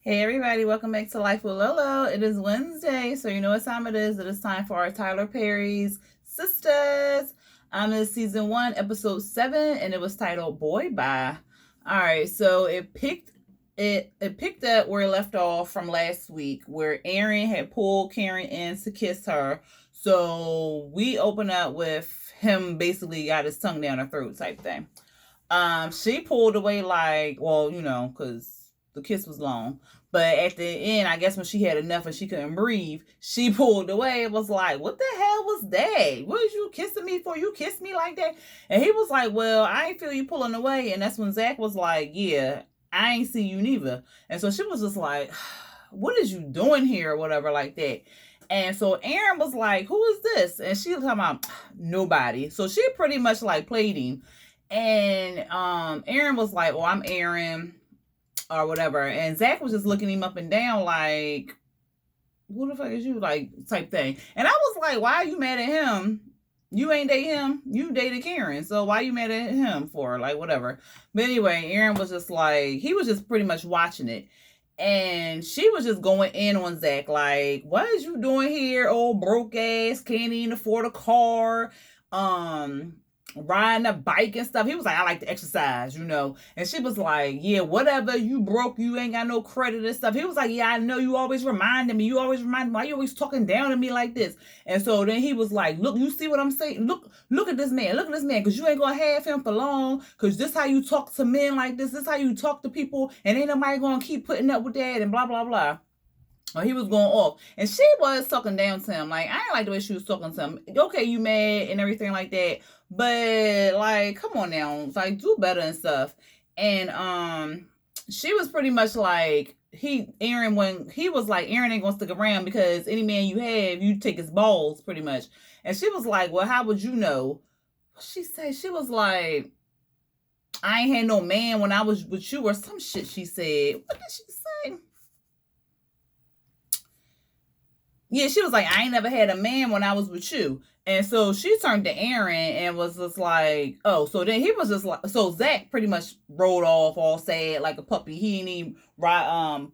Hey everybody, welcome back to Life with Lolo. It is Wednesday, so you know what time it is. It is time for our Tyler Perry's Sistas. It's season 1, episode 7, and it was titled Boy Bye. Alright, so it picked up where it left off from last week, where Aaron had pulled Karen in to kiss her. So we open up with him basically got his tongue down her throat type thing. She pulled away like, well, because the kiss was long. But at the end, I guess when she had enough and she couldn't breathe, she pulled away. It was like, what the hell was that? What was you kissing me for? You kissed me like that? And he was like, well, I ain't feel you pulling away. And that's when Zach was like, yeah, I ain't see you neither. And so she was just like, what is you doing here or whatever like that. And so Aaron was like, who is this? And she was talking about nobody. So she pretty much like played him. And Aaron was like, well, I'm Aaron or whatever. And Zach was just looking him up and down like, who the fuck is you? Like, type thing. And I was like, why are you mad at him? You ain't date him. You dated Karen. So why you mad at him for? Like, whatever. But anyway, Aaron was just like, he was just pretty much watching it. And she was just going in on Zach, like, what is you doing here? Old broke ass, can't even afford a car. Riding a bike and stuff. He was like, I like to exercise, And she was like, yeah, whatever, you broke, you ain't got no credit and stuff. He was like, yeah, I know, you always reminding me. You always remind me. Why you always talking down to me like this? And so then he was like, look, you see what I'm saying? Look at this man. Look at this man, because you ain't going to have him for long, because this how you talk to men like this. This how you talk to people, and ain't nobody going to keep putting up with that and blah, blah, blah. Or he was going off. And she was talking down to him. Like, I ain't like the way she was talking to him. Okay, you mad and everything like that. But, like, come on now. Like, do better and stuff. And she was pretty much like, when he was like, Aaron ain't gonna stick around because any man you have, you take his balls, pretty much. And she was like, well, how would you know? She said, she was like, I ain't had no man when I was with you, or some shit she said. What did she say? Yeah, she was like, I ain't never had a man when I was with you. And so she turned to Aaron and was just like, oh, so then he was just like, so Zach pretty much rolled off all sad like a puppy. He didn't even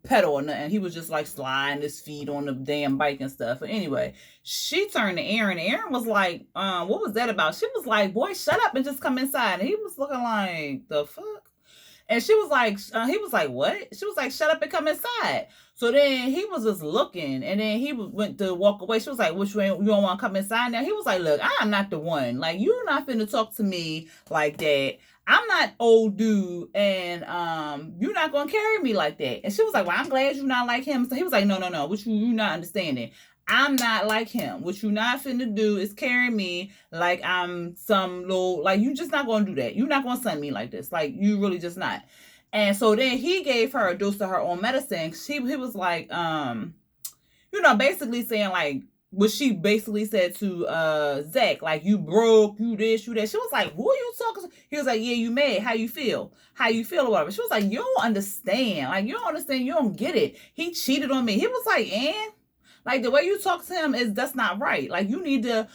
pedal or nothing. He was just like sliding his feet on the damn bike and stuff. But anyway, she turned to Aaron. Aaron was like, what was that about? She was like, boy, shut up and just come inside. And he was looking like, the fuck? And she was like, he was like, what? She was like, shut up and come inside. So then he was just looking, and then he went to walk away. She was like, which way, you don't want to come inside now? He was like, look, I'm not the one. Like, you're not finna talk to me like that. I'm not old dude, and you're not gonna carry me like that. And she was like, well, I'm glad you're not like him. So he was like, no, which you not understanding. I'm not like him. What you not finna do is carry me like I'm some little, like, you just not gonna do that. You're not gonna send me like this. Like, you really just not. And so then he gave her a dose of her own medicine. He was like, basically saying like what she basically said to Zach, like, you broke, you this, you that. She was like, who are you talking to? He was like, yeah, you mad. How you feel? How you feel or whatever. She was like, you don't understand. Like, you don't understand. You don't get it. He cheated on me. He was like, and like, the way you talk to him that's not right. Like, you need to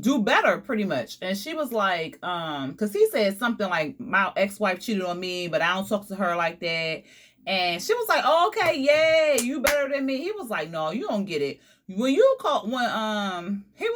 do better, pretty much. And she was like, because he said something like, my ex-wife cheated on me, but I don't talk to her like that. And she was like, oh, okay, yeah, you better than me. He was like, no, you don't get it. He was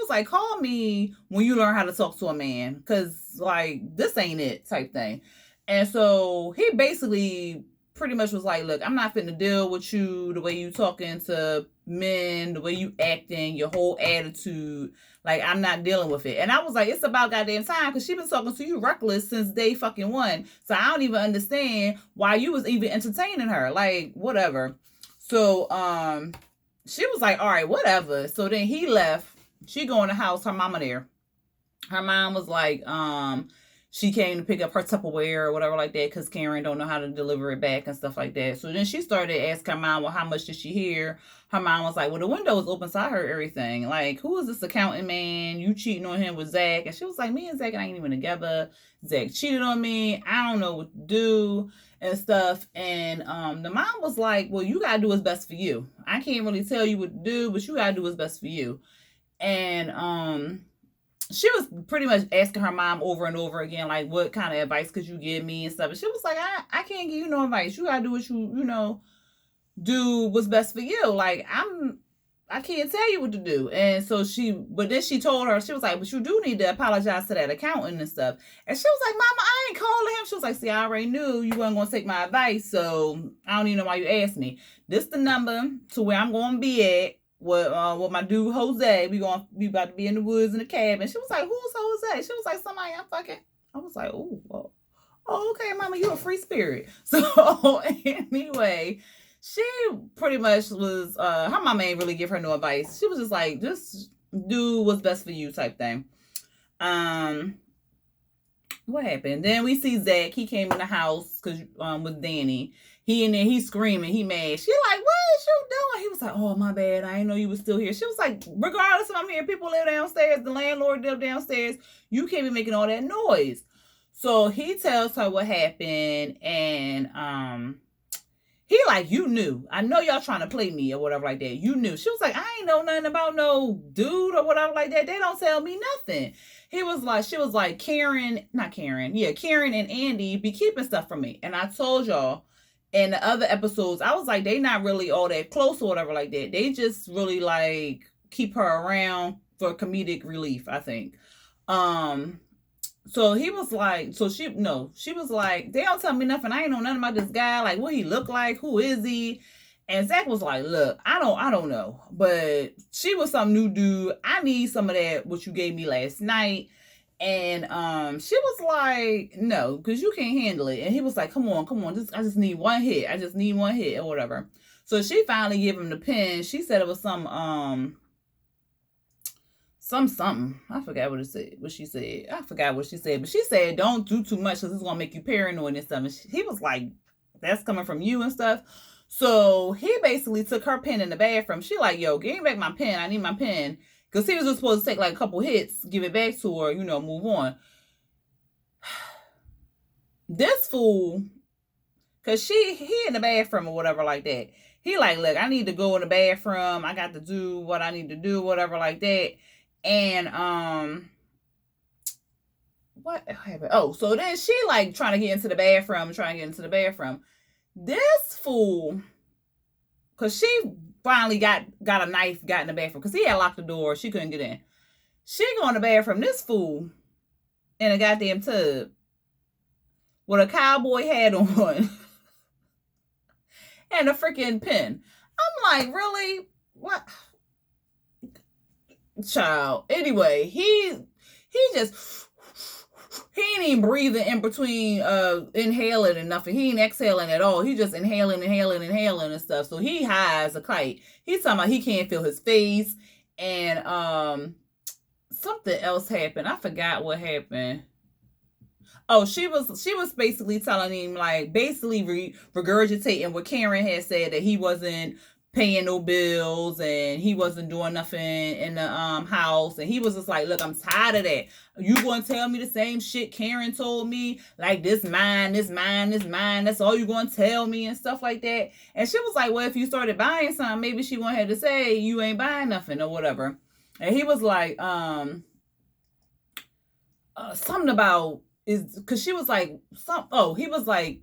like, call me when you learn how to talk to a man, because like, this ain't it type thing. And so he basically pretty much was like, look, I'm not finna deal with you, the way you talking to men, the way you acting, your whole attitude. Like, I'm not dealing with it. And I was like, it's about goddamn time, because she been talking to you reckless since day fucking one. So I don't even understand why you was even entertaining her. Like, whatever. So she was like, all right, whatever. So then he left. She go in the house, her mama there. Her mom was like, she came to pick up her Tupperware or whatever like that, because Karen don't know how to deliver it back and stuff like that. So then she started asking her mom, well, how much did she hear? Her mom was like, well, the window was open, so I heard everything. Like, who is this accountant man? You cheating on him with Zach? And she was like, me and Zach ain't even together. Zach cheated on me. I don't know what to do and stuff. And the mom was like, well, you gotta do what's best for you. I can't really tell you what to do, but you gotta do what's best for you. And she was pretty much asking her mom over and over again, like, what kind of advice could you give me and stuff. And she was like, I can't give you no advice. You gotta do what you do what's best for you. Like, I can't tell you what to do. And so but then she told her, she was like, but you do need to apologize to that accountant and stuff. And she was like, Mama, I ain't calling him. She was like, see, I already knew you wasn't going to take my advice. So I don't even know why you asked me. This the number to where I'm going to be at with my dude Jose. We about to be in the woods in the cabin. She was like, who's Jose? She was like, somebody I'm fucking. I was like, oh, well, okay, Mama, you a free spirit. So anyway, she pretty much was her mama ain't really give her no advice. She was just like, just do what's best for you type thing. What happened? Then we see Zach. He came in the house because with Danny. He in there, he's screaming, he mad. She like, what is you doing? He was like, oh, my bad, I didn't know you was still here. She was like, regardless if I'm here, people live downstairs, the landlord live downstairs, you can't be making all that noise. So he tells her what happened, and he like, you knew. I know y'all trying to play me or whatever like that. You knew. She was like, I ain't know nothing about no dude or whatever like that. They don't tell me nothing. She was like, Karen and Andy be keeping stuff from me. And I told y'all in the other episodes, I was like, they not really all that close or whatever like that. They just really like keep her around for comedic relief, I think. So he was like, she was like, they don't tell me nothing. I ain't know nothing about this guy. Like, what he look like? Who is he? And Zach was like, look, I don't know. But she was some new dude. I need some of that, what you gave me last night. And she was like, no, because you can't handle it. And he was like, come on. I just need one hit. Or whatever. So she finally gave him the pen. She said it was something. I forgot what she said. I forgot what she said. But she said, don't do too much because it's going to make you paranoid and stuff. And he was like, that's coming from you and stuff. So he basically took her pen in the bathroom. She like, yo, give me back my pen. I need my pen. Because he was just supposed to take like a couple hits, give it back to her, move on. This fool, because he in the bathroom or whatever like that. He like, look, I need to go in the bathroom. I got to do what I need to do, whatever like that. And what happened? Oh, so then she like trying to get into the bathroom. This fool, because she finally got a knife, got in the bathroom because he had locked the door. She couldn't get in. She go in the bathroom. This fool in a goddamn tub with a cowboy hat on and a freaking pen. I'm like, really? What? Child. Anyway, he ain't even breathing in between inhaling and nothing. He ain't exhaling at all. He just inhaling and stuff. So he high as a kite. He's talking about he can't feel his face. And something else happened. I forgot what happened. Oh, she was basically telling him, like, basically regurgitating what Karen had said, that he wasn't paying no bills and he wasn't doing nothing in the house. And he was just like, look, I'm tired of that. You going to tell me the same shit Karen told me? Like, this mine. That's all you going to tell me and stuff like that. And she was like, well, if you started buying something, maybe she won't have to say you ain't buying nothing or whatever. And he was like, something about, because she was like, he was like,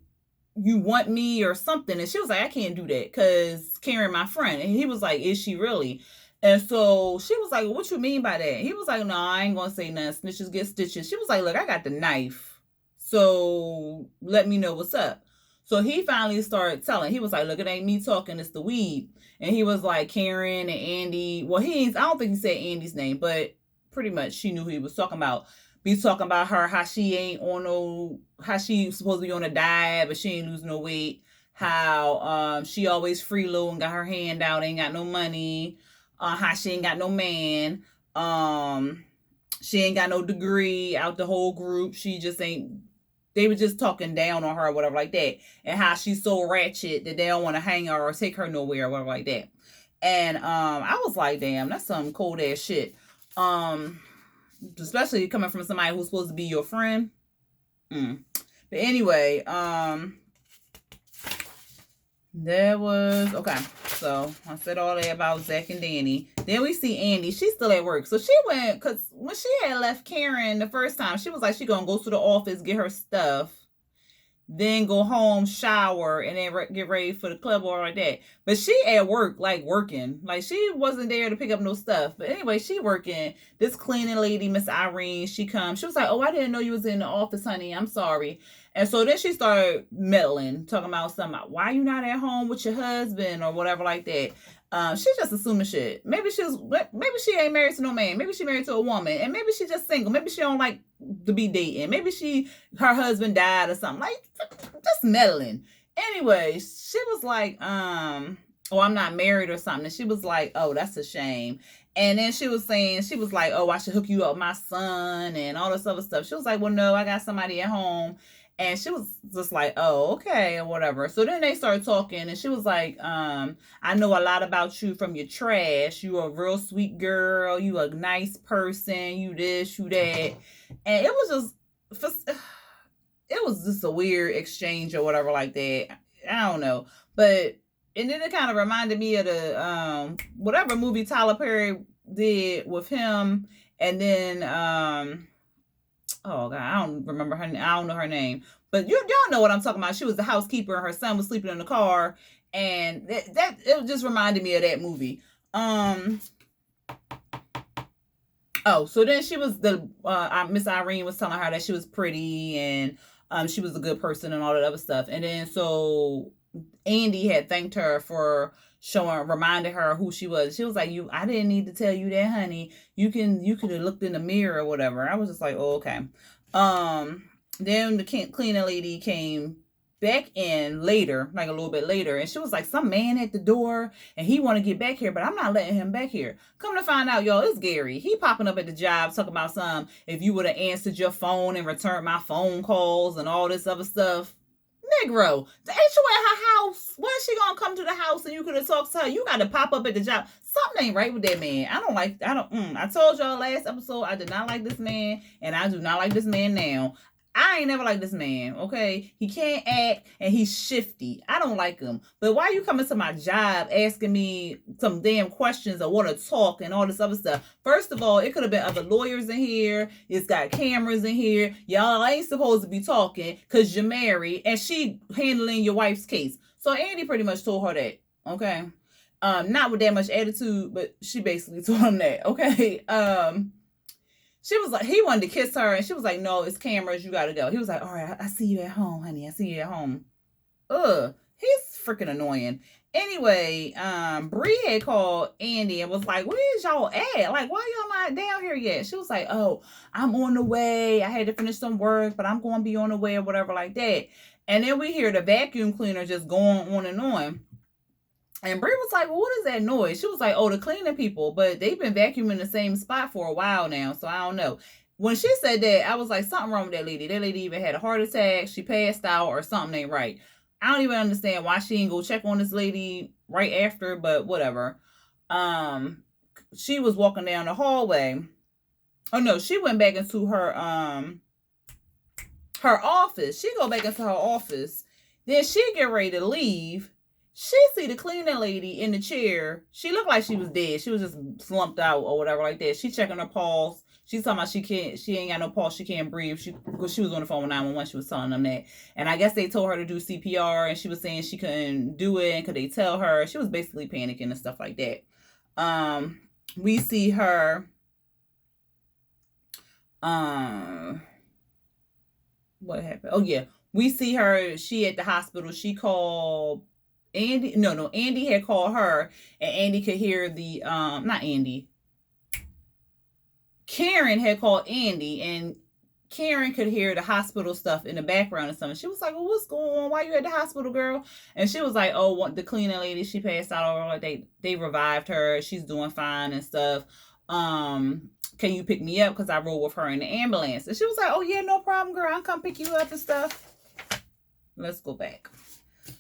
you want me or something. And she was like, I can't do that because Karen, my friend. And he was like, is she really? And so she was like, what you mean by that? He was like, no, I ain't going to say nothing. Snitches get stitches. She was like, look, I got the knife. So let me know what's up. So he finally started telling. He was like, look, it ain't me talking. It's the weed. And he was like, Karen and Andy. Well, I don't think he said Andy's name, but pretty much she knew who he was talking about. Be talking about her, how she ain't on how she supposed to be on a diet, but she ain't losing no weight. How she always freeloading, got her hand out, ain't got no money. How she ain't got no man. She ain't got no degree out the whole group. She just ain't. They were just talking down on her or whatever like that. And how she's so ratchet that they don't want to hang her or take her nowhere or whatever like that. And I was like, damn, that's some cold ass shit. Especially coming from somebody who's supposed to be your friend. But anyway, there was, okay. So I said all that about Zach and Danny. Then we see Andy. She's still at work. So she went, because when she had left Karen the first time, she was like, she gonna go to the office, get her stuff, then go home, shower, and then get ready for the club or like that. But she at work, like working. Like she wasn't there to pick up no stuff. But anyway, she working. This cleaning lady, Miss Irene, she comes. She was like, oh, I didn't know you was in the office, honey. I'm sorry. And so then she started meddling, talking about something. Why you not at home with your husband or whatever like that. She's just assuming shit. Maybe she ain't married to no man. Maybe she married to a woman, and maybe she just single. Maybe she don't like to be dating. Maybe her husband died or something. Like, just meddling. Anyway, she was like, oh, I'm not married or something. And she was like, oh, that's a shame. And then she was saying, she was like, oh, I should hook you up with my son and all this other stuff. She was like, well, no, I got somebody at home. And she was just like, oh, okay, or whatever. So then they started talking, and she was like, I know a lot about you from your trash. You a real sweet girl. You a nice person. You this, you that. And it was just a weird exchange or whatever like that. I don't know. But, and then it kind of reminded me of the, whatever movie Tyler Perry did with him. And then, oh God, I don't remember her. I don't know her name, but y'all know what I'm talking about. She was the housekeeper, and her son was sleeping in the car, and that it just reminded me of that movie. Oh, so then she was Miss Irene was telling her that she was pretty and she was a good person and all that other stuff, and then so Andy had thanked her for reminded her who she was. She was like, I didn't need to tell you that, honey. You could have looked in the mirror or whatever. I was just like, oh, okay. Then the cleaning lady came back in later, like a little bit later, and she was like, some man at the door, and he want to get back here, but I'm not letting him back here. Come to find out, y'all, it's Gary. He popping up at the job talking about if you would have answered your phone and returned my phone calls and all this other stuff. Negro, ain't you at her house? When is she gonna come to the house and you could have talked to her? You gotta pop up at the job. Something ain't right with that man. I told y'all last episode I did not like this man, and I do not like this man now. I ain't never liked this man, okay? He can't act, and he's shifty. I don't like him. But why you coming to my job asking me some damn questions or want to talk and all this other stuff? First of all, it could have been other lawyers in here. It's got cameras in here. Y'all ain't supposed to be talking because you're married, and she handling your wife's case. So Andy pretty much told her that, okay? Not with that much attitude, but she basically told him that, okay? She was like, he wanted to kiss her, and she was like, no, it's cameras, you gotta go. He was like, all right, I see you at home, honey. I see you at home. He's freaking annoying. Anyway, Bree had called Andy and was like, where's y'all at? Like, why y'all not down here yet? She was like, oh, I'm on the way. I had to finish some work, but I'm going to be on the way or whatever like that. And then we hear the vacuum cleaner just going on and on. And Brie was like, well, what is that noise? She was like, oh, the cleaning people. But they've been vacuuming the same spot for a while now, so I don't know. When she said that, I was like, something wrong with that lady. That lady either had a heart attack, she passed out, or something ain't right. I don't even understand why she didn't go check on this lady right after, but whatever. She was walking down the hallway. Oh, no, she went back into her office. She go back into her office. Then she get ready to leave. She see the cleaning lady in the chair. She looked like she was dead. She was just slumped out or whatever like that. She checking her pulse. She's talking about she ain't got no pulse. She can't breathe. Because she was on the phone with 911. She was telling them that. And I guess they told her to do CPR, and she was saying she couldn't do it. And could they tell her? She was basically panicking and stuff like that. We see her. What happened? Oh yeah, we see her. She at the hospital. She called Andy. No, Andy had called her, and Andy could hear the not Andy. Karen had called Andy, and Karen could hear the hospital stuff in the background or something. She was like, well, what's going on? Why you at the hospital, girl? And she was like, oh, the cleaning lady, she passed out, or like they revived her. She's doing fine and stuff. Can you pick me up? Because I rode with her in the ambulance. And she was like, oh yeah, no problem, girl. I'll come pick you up and stuff. Let's go back.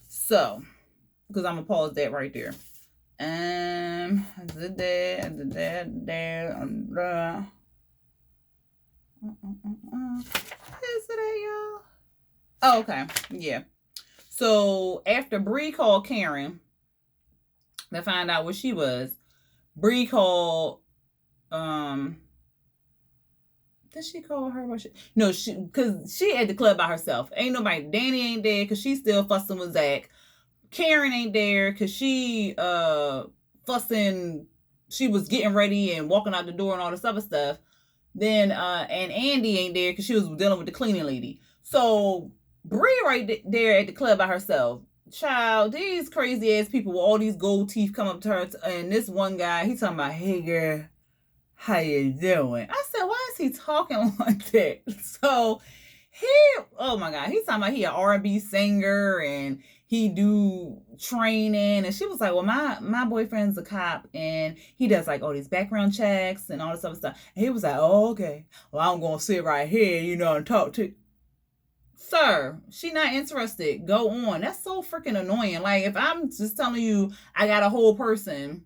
So, because I'm going to pause that right there. I did that. Yesterday, y'all. Oh, okay. Yeah. So after Bree called Karen, to find out where she was. Bree called. Um, did she call her? No, because she at the club by herself. Ain't nobody. Danny ain't there because she's still fussing with Zach. Karen ain't there because she fussing. She was getting ready and walking out the door and all this other stuff. Then and Andy ain't there because she was dealing with the cleaning lady. So Bree right there at the club by herself. Child, these crazy ass people with all these gold teeth come up to her, and this one guy, he talking about, "Hey girl, how you doing?" I said, why is he talking like that? So he, oh my God, he's talking about he an R&B singer and he do training. And she was like, well, my boyfriend's a cop and he does like all these background checks and all this other stuff. And he was like, oh, okay. Well, I'm going to sit right here, and talk to. Sir, she not interested. Go on. That's so freaking annoying. Like, if I'm just telling you I got a whole person,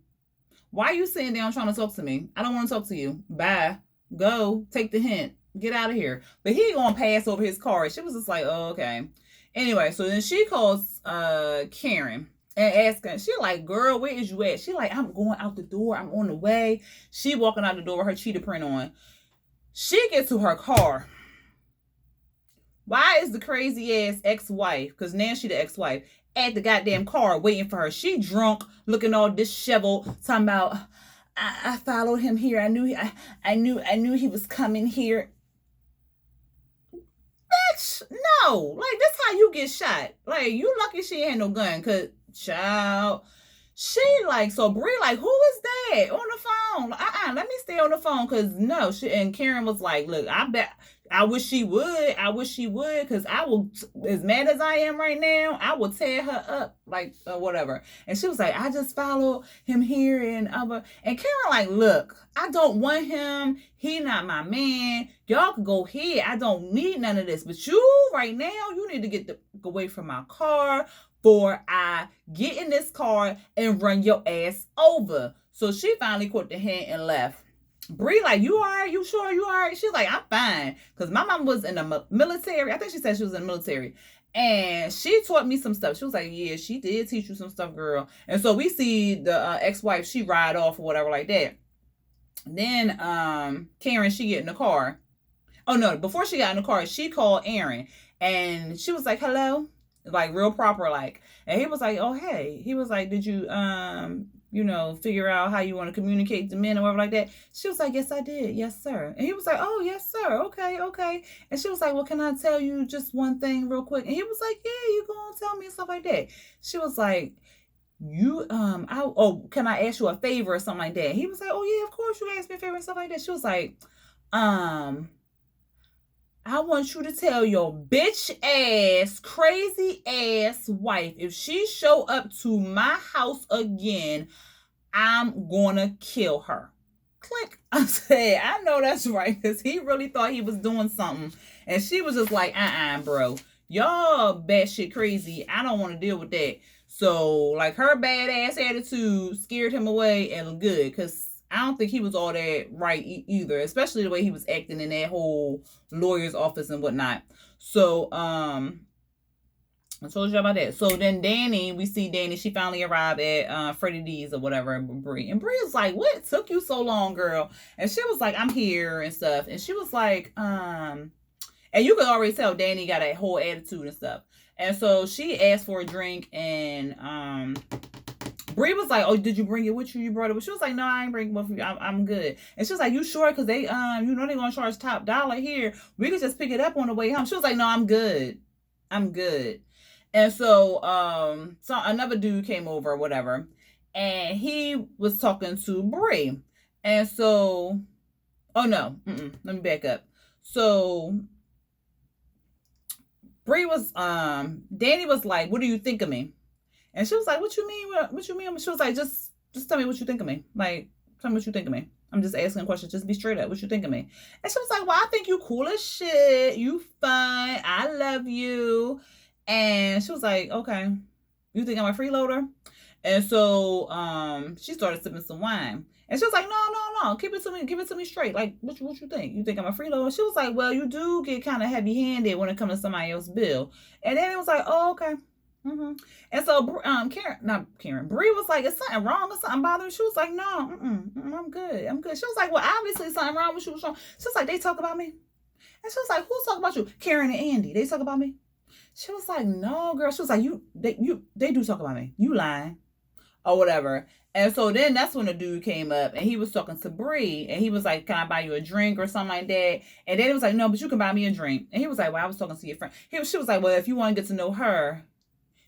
why are you sitting down trying to talk to me? I don't want to talk to you. Bye. Go. Take the hint. Get out of here. But he gonna pass over his card. She was just like, oh, okay. Anyway, so then she calls Karen and asks her, she like, girl, where is you at? She like, I'm going out the door. I'm on the way. She walking out the door with her cheetah print on. She gets to her car. Why is the crazy ass ex-wife, because now she the ex-wife, at the goddamn car waiting for her? She drunk, looking all disheveled, talking about, I followed him here. I knew he was coming here. Bitch, no. Like, that's how you get shot. Like, you lucky she ain't no gun, because, child, she like, so Brie like, who is that on the phone? Let me stay on the phone, because no. And Karen was like, look, I wish she would. Because I will, as mad as I am right now, I will tear her up, like, whatever. And she was like, I just followed him here and other. And Karen like, look, I don't want him. He not my man. Y'all can go ahead. I don't need none of this. But you, right now, you need to get away from my car before I get in this car and run your ass over. So she finally caught the hint and left. Bree like, you all right? You sure you all right? She's like, I'm fine. Because my mom was in the military. I think she said she was in the military. And she taught me some stuff. She was like, yeah, she did teach you some stuff, girl. And so we see the ex-wife, she ride off or whatever like that. Then Karen, she get in the car. Oh, no. Before she got in the car, she called Aaron. And she was like, hello? Like, real proper, like. And he was like, oh, hey. He was like, did you figure out how you want to communicate to men or whatever like that? She was like, yes, I did. Yes, sir. And he was like, oh, yes, sir. Okay. And she was like, well, can I tell you just one thing real quick? And he was like, yeah, you gonna tell me and stuff like that. She was like, can I ask you a favor or something like that? He was like, oh, yeah, of course you can ask me a favor and stuff like that. She was like, I want you to tell your bitch ass, crazy ass wife, if she show up to my house again, I'm gonna kill her. Click. I said, I know that's right, because he really thought he was doing something. And she was just like, bro. Y'all batshit crazy. I don't want to deal with that. So, like, her badass attitude scared him away and good, because I don't think he was all that right either, especially the way he was acting in that whole lawyer's office and whatnot. So, I told you about that. So then we see Danny, she finally arrived at Freddie D's or whatever, and Bree was like, what took you so long, girl? And she was like, I'm here and stuff. And she was like, and you could already tell Danny got a whole attitude and stuff. And so she asked for a drink, and Bree was like, oh, did you bring it with you? You brought it with you? She was like, no, I ain't bringing it with you. I'm good. And she was like, you sure? Because they, they're going to charge top dollar here. We could just pick it up on the way home. She was like, no, I'm good. And so, another dude came over or whatever, and he was talking to Bree. And so, oh no, let me back up. So, Bree was, Danny was like, what do you think of me? And she was like, what you mean? What you mean? She was like, just tell me what you think of me. Like, tell me what you think of me. I'm just asking questions. Just be straight up. What you think of me? And she was like, well, I think you cool as shit. You fun. I love you. And she was like, okay, you think I'm a freeloader? And so she started sipping some wine. And she was like, no, keep it to me straight. Like, what you think? You think I'm a freeloader? She was like, well, you do get kind of heavy-handed when it comes to somebody else's bill. And then it was like, oh, okay. Mm-hmm. And so, Bree was like, "Is something wrong? Is something bothering?" She was like, "No, I'm good. I'm good." She was like, "Well, obviously something wrong with you." She was like, "They talk about me," and she was like, "Who's talking about you?" Karen and Andy. They talk about me. She was like, "No, girl." She was like, they do talk about me. You lying or whatever." And so then that's when the dude came up and he was talking to Bree and he was like, "Can I buy you a drink or something like that?" And then it was like, "No, but you can buy me a drink." And he was like, "Well, I was talking to your friend." She was like, "Well, if you want to get to know her,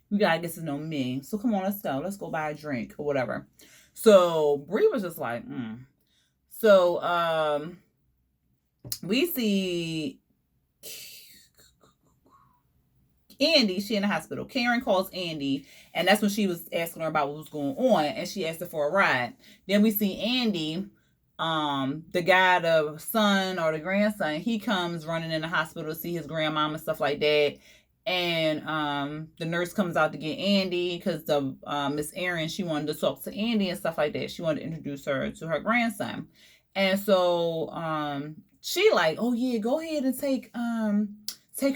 you gotta get to know me. So come on, let's go. Let's go buy a drink or whatever." So Bree was just like, So we see Andy, she in the hospital. Karen calls Andy, and that's when she was asking her about what was going on, and she asked her for a ride. Then we see Andy, the guy, the son or the grandson, he comes running in the hospital to see his grandmom and stuff like that. And the nurse comes out to get Andy because the Miss Erin, she wanted to talk to Andy and stuff like that. She wanted to introduce her to her grandson. And so she like, "Oh yeah, go ahead and take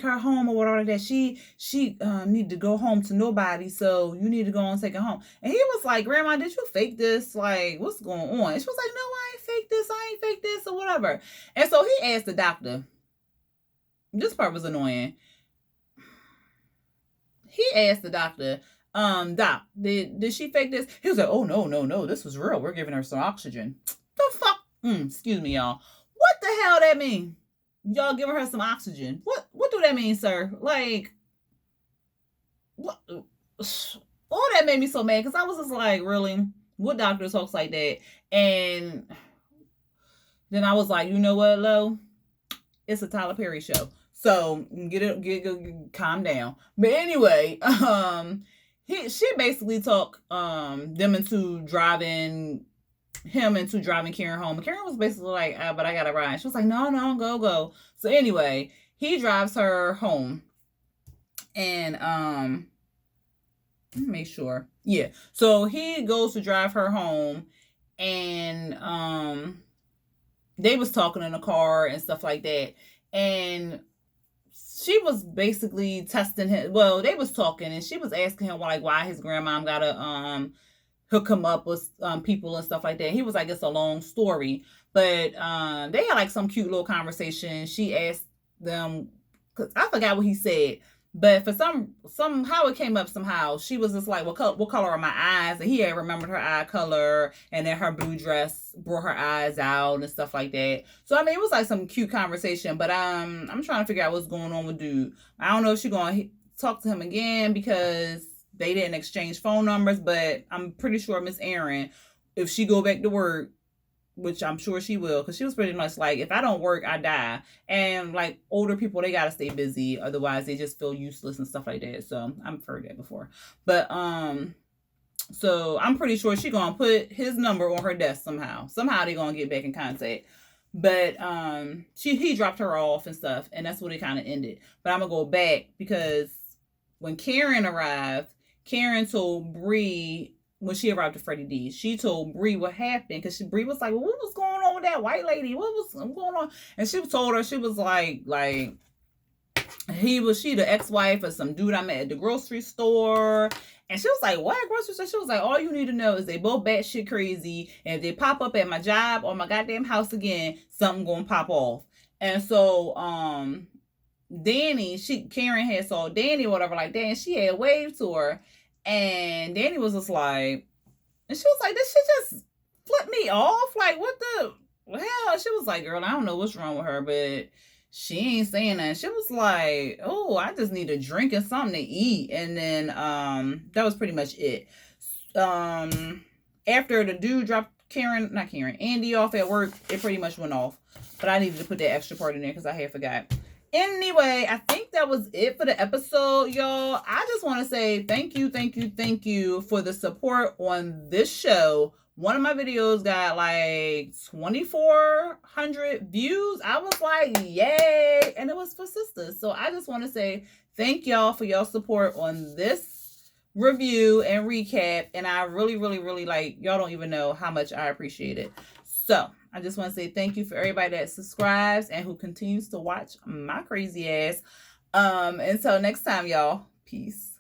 her home or whatever that she need to go home to nobody, so you need to go and take her home." And he was like, "Grandma, did you fake this? Like, what's going on?" And she was like, "No, I ain't fake this. I ain't fake this or whatever." And so he asked the doctor. This part was annoying. He asked the doctor, "Doc, did she fake this?" He was like, "Oh no, this was real. We're giving her some oxygen." The fuck? Excuse me, y'all. What the hell that mean? Y'all giving her some oxygen? What do that mean, sir? Like, what? All that made me so mad because I was just like, really, what doctor talks like that? And then I was like, you know what, Lo? It's a Tyler Perry show, so calm down. But anyway, she basically talked them into driving him into driving Karen home. And Karen was basically like, "But I gotta ride." She was like, "No, go." So anyway, he drives her home, and let me make sure. Yeah. So he goes to drive her home, and they was talking in the car and stuff like that, and she was basically testing him. Well, they was talking, and she was asking him like why his grandmom gotta hook him up with people and stuff like that. He was like, "It's a long story," but they had like some cute little conversation. She asked them, cause I forgot what he said, but for somehow it came up somehow. She was just like, what color are my eyes?" And he had remembered her eye color, and then her blue dress brought her eyes out and stuff like that. So I mean, it was like some cute conversation. But I'm trying to figure out what's going on with dude. I don't know if she's gonna talk to him again because they didn't exchange phone numbers, but I'm pretty sure Miss Erin, if she go back to work, which I'm sure she will, because she was pretty much like, "If I don't work, I die." And like older people, they gotta stay busy, otherwise they just feel useless and stuff like that. So I've heard that before. But so I'm pretty sure she gonna put his number on her desk somehow. Somehow they gonna get back in contact. But he dropped her off and stuff, and that's what it kind of ended. But I'm gonna go back because when Karen arrived, Karen told Bree when she arrived at Freddie D. She told Bree what happened because Bree was like, "Well, what was going on with that white lady? What was going on?" And she told her, she was like she the ex-wife of some dude I met at the grocery store. And she was like, "What grocery store?" She was like, "All you need to know is they both batshit crazy, and if they pop up at my job or my goddamn house again, something gonna pop off." And so Danny, Karen had saw Danny or whatever like that, and she had waved to her, and Danny was just like, and she was like, "This shit just flipped me off. Like, what the hell?" She was like, "Girl, I don't know what's wrong with her, but she ain't saying that." She was like, "Oh, I just need a drink and something to eat." And then that was pretty much it. After the dude dropped Andy off at work, it pretty much went off. But I needed to put that extra part in there because I had forgot. Anyway, I think that was it for the episode, y'all. I just want to say thank you for the support on this show. One of my videos got like 2,400 views. I was like, yay. And it was for Sistas. So I just want to say thank y'all for your support on this review and recap. And I really, like, y'all don't even know how much I appreciate it. So I just want to say thank you for everybody that subscribes and who continues to watch my crazy ass. Until next time, y'all. Peace.